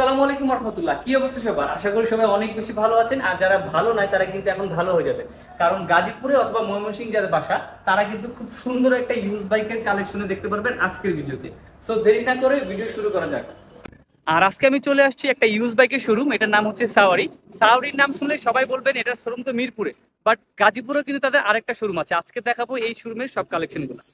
আসসালামু আলাইকুম রহমতুল্লাহ। কি অবস্থা সবার? আশা করি সবাই অনেক বেশি ভালো আছেন। আর যারা ভালো নাই তারা কিন্তু এখন ভালো হয়ে যাবে, কারণ গাজীপুরে অথবা ময়মনসিংহ যাদের বাসা তারা কিন্তু খুব সুন্দর একটা ইউজ বাইকের কালেকশনে দেখতে পারবেন আজকের ভিডিওতে। সো দেরি না করে ভিডিও শুরু করা যাক। আর আজকে আমি চলে আসছি একটা ইউজ বাইকের শোরুম, এটার নাম হচ্ছে সাওয়ারি। সাওয়ারির নাম শুনলে সবাই বলবেন এটার শোরুম তো মিরপুরে, বাট গাজীপুরেও কিন্তু তাদের আরেকটা শোরুম আছে। আজকে দেখাবো এই শোরুমের সব কালেকশনগুলো।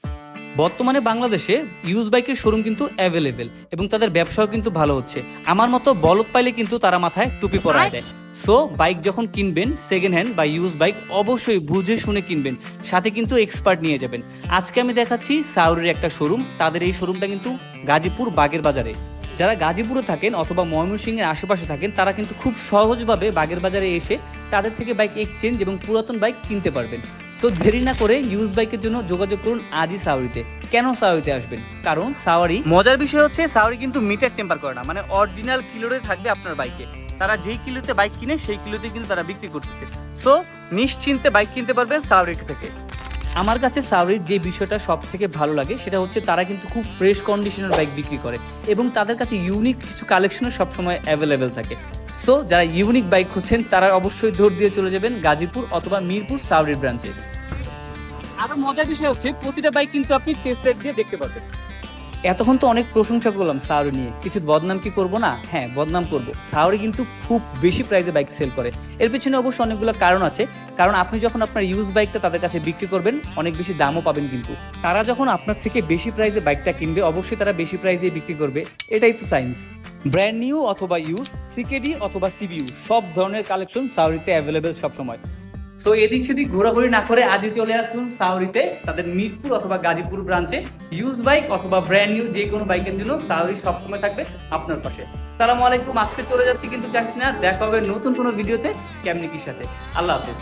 বর্তমানে বাংলাদেশে ইউজ বাইকের শোরুম কিন্তু অ্যাভেলেবেল এবং তাদের ব্যবসাও কিন্তু ভালো হচ্ছে। আমার মতো বলদ পাইলে কিন্তু তারা মাথায় টুপি পরায় দেয়। সো বাইক যখন কিনবেন সেকেন্ড হ্যান্ড বা ইউজ বাইক অবশ্যই বুঝে শুনে কিনবেন, সাথে কিন্তু এক্সপার্ট নিয়ে যাবেন। আজকে আমি দেখাচ্ছি সাওয়ারির একটা শোরুম। তাদের এই শোরুমটা কিন্তু গাজীপুর বাগের বাজারে। যারা গাজীপুরে থাকেন অথবা ময়মনসিংহের আশেপাশে থাকেন তারা কিন্তু খুব সহজভাবে বাগের বাজারে এসে তাদের থেকে বাইক এক্সচেঞ্জ এবং পুরাতন বাইক কিনতে পারবেন। সো দেরি না করে ইউজ বাইকের জন্য যোগাযোগ করুন আজই সাওয়ারিতে। কেন সাওয়ারিতে আসবেন? কারণ সাওয়ারি মজার বিষয় হচ্ছে সাওয়ারি কিন্তু মিটার টেম্পার করে না, মানে অরিজিনাল কিলোতে থাকবে আপনার বাইকে। তারা যেই কিলোতে বাইক কিনে সেই কিলোতে কিন্তু তারা বিক্রি করতেছে। সো নিশ্চিন্তে বাইক কিনতে পারবেন সাওয়ারি থেকে। আমার কাছে সাওয়ারির যে বিষয়টা সব থেকে ভালো লাগে সেটা হচ্ছে তারা কিন্তু খুব ফ্রেশ কন্ডিশনের বাইক বিক্রি করে এবং তাদের কাছে ইউনিক কিছু কালেকশনও সবসময় অ্যাভেলেবেল থাকে। সো যারা ইউনিক বাইক খুঁজছেন তারা অবশ্যই দৌড় দিয়ে চলে যাবেন গাজীপুর অথবা মিরপুর সাওয়ারির ব্রাঞ্চে। আরো মজার বিষয় হচ্ছে প্রতিটা বাইক কিন্তু আপনি টেস্ট রাইড দিয়ে দেখতে পারবেন। এতক্ষণ তো অনেক প্রশংসা করলাম সাওয়ারি নিয়ে, কিছু বদনাম কি করবো না? হ্যাঁ, বদনাম করবো। সাওয়ারি কিন্তু খুব বেশি প্রাইসে বাইক সেল করে। এর পেছনে অবশ্য অনেকগুলো কারণ আছে। কারণ আপনি যখন আপনার ইউজ বাইকটা তাদের কাছে বিক্রি করবেন অনেক বেশি দামও পাবেন, কিন্তু তারা যখন আপনার থেকে বেশি প্রাইসে বাইকটা কিনবে অবশ্যই তারা বেশি প্রাইসে বিক্রি করবে। এটাই তো সায়েন্স। ব্র্যান্ড নিউ অথবা ইউজ, সিকেডি অথবা সিবিইউ সব ধরনের কালেকশন সাওয়ারিতে অ্যাভেলেবেল সবসময়। তো এদিক সেদিক ঘোরাঘুরি না করে আজই চলে আসুন সাওয়ারিতে, তাদের মিরপুর অথবা গাজীপুর ব্রাঞ্চে। ইউজ বাইক অথবা ব্র্যান্ড নিউ যে কোনো বাইকের জন্য সাওয়ারি সবসময় থাকবে আপনার পাশে। আসসালামু আলাইকুম। আজকে চলে যাচ্ছি কিন্তু চাচ্ছি না। দেখা হবে নতুন কোনো ভিডিওতে কেমনি কি সাথে। আল্লাহ হাফেজ।